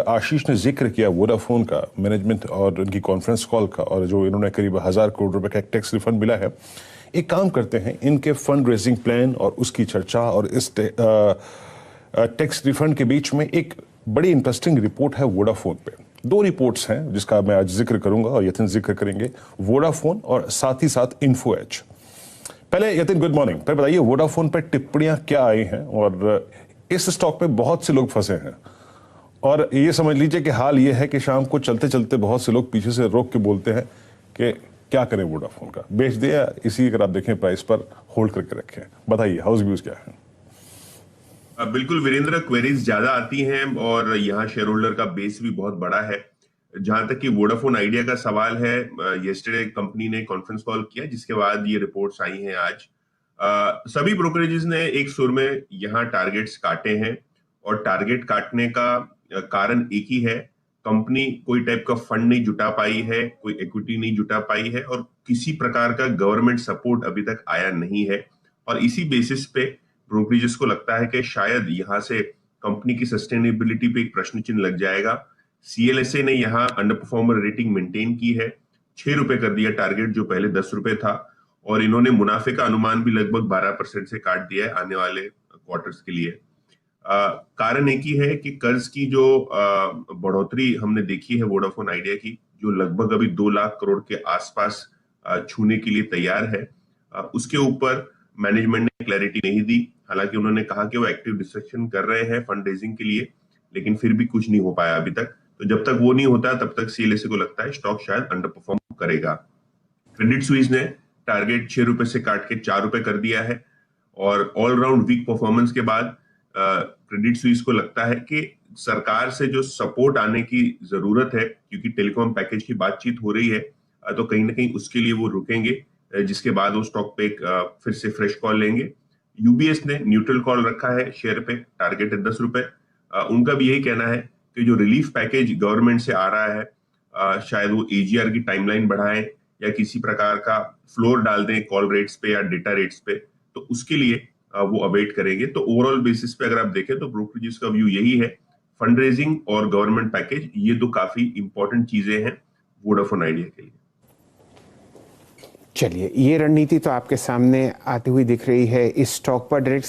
आशीष ने जिक्र किया वोडाफोन का मैनेजमेंट और उनकी कॉन्फ्रेंस कॉल का, और जो इन्होंने करीब 1000 करोड़ रुपए का एक टैक्स रिफंड मिला है। एक काम करते हैं, इनके फंड रेजिंग प्लान और उसकी चर्चा और इस टैक्स रिफंड के बीच में एक बड़ी इंटरेस्टिंग रिपोर्ट है वोडाफोन पे। दो रिपोर्ट्स हैं जिसका मैं आज जिक्र करूंगा और यतिन जिक्र करेंगे, वोडाफोन और साथ ही साथ इन्फो एज। पहले यतिन, गुड मॉर्निंग। पहले बताइए वोडाफोन पर टिप्पणियां क्या आई हैं, और इस स्टॉक पे बहुत से लोग फंसे हैं, और ये समझ लीजिए कि हाल ये है कि शाम को चलते चलते बहुत से लोग पीछे से रोक के बोलते हैं कि क्या करें, वोडाफोन का बेच दे या इसी अगर आप देखें प्राइस पर होल्ड करके रखें। बताइए हाउस व्यूज क्या है? बिल्कुल वीरेंद्र, क्वेरीज ज्यादा आती हैं और यहाँ शेयर होल्डर का बेस भी बहुत बड़ा है। जहां तक कि वोडाफोन आइडिया का सवाल है, येस्टरडे कंपनी ने कॉन्फ्रेंस कॉल किया जिसके बाद ये रिपोर्ट्स आई हैं आज। सभी ब्रोकरेजेस ने एक सुर में यहाँ टारगेट्स काटे हैं, और टारगेट काटने का कारण एक ही है। कंपनी कोई टाइप का फंड नहीं जुटा पाई है, कोई इक्विटी नहीं जुटा पाई है, और किसी प्रकार का गवर्नमेंट सपोर्ट अभी तक आया नहीं है। और इसी बेसिस पे ब्रोकरेजेस को लगता है कि शायद यहाँ से कंपनी की सस्टेनेबिलिटी पे एक प्रश्न चिन्ह लग जाएगा। सीएलएसए ने यहाँ अंडर परफॉर्मर रेटिंग मेंटेन की है, 6 रुपए कर दिया टारगेट जो पहले 10 रुपए था, और इन्होंने मुनाफे का अनुमान भी लगभग 12% से काट दिया है आने वाले क्वार्टर्स के लिए। कारण एक ही है कि कर्ज की जो बढ़ोतरी हमने देखी है वोडाफोन आइडिया की, जो लगभग अभी 2 लाख करोड़ के आसपास छूने के लिए तैयार है, उसके ऊपर मैनेजमेंट ने क्लैरिटी नहीं दी। हालांकि उन्होंने कहा कि वो एक्टिव डिस्कशन कर रहे हैं फंड रेजिंग के लिए, लेकिन फिर भी कुछ नहीं हो पाया अभी तक। तो जब तक वो नहीं होता तब तक सीएलएसए को लगता है स्टॉक शायद अंडर परफॉर्म करेगा। क्रेडिट स्विस ने टारगेट 6 रुपए से काट के 4 रुपए कर दिया है, और ऑलराउंड वीक परफॉर्मेंस के बाद क्रेडिट स्विस को लगता है कि सरकार से जो सपोर्ट आने की जरूरत है, क्योंकि टेलीकॉम पैकेज की बातचीत हो रही है, तो कहीं ना कहीं उसके लिए वो रुकेंगे, जिसके बाद वो स्टॉक पे एक फिर से फ्रेश कॉल लेंगे। यूबीएस ने न्यूट्रल कॉल रखा है शेयर पे, टारगेट है 10 रुपए। उनका भी यही कहना है कि जो रिलीफ पैकेज गवर्नमेंट से आ रहा है, शायद वो एजीआर की टाइमलाइन बढ़ाएं या किसी प्रकार का फ्लोर डाल दें कॉल रेट्स पे या डेटा रेट्स पे, तो उसके लिए वो अवेट करेंगे। तो ओवरऑल बेसिस पे अगर आप देखें तो ब्रोकरेजेस का व्यू यही है, फंड रेजिंग और गवर्नमेंट पैकेज ये दो काफी इंपॉर्टेंट चीजें हैं वोडाफोन आइडिया के लिए। चलिए, ये रणनीति तो आपके सामने आती हुई दिख रही है इस स्टॉक पर। डायरेक्ट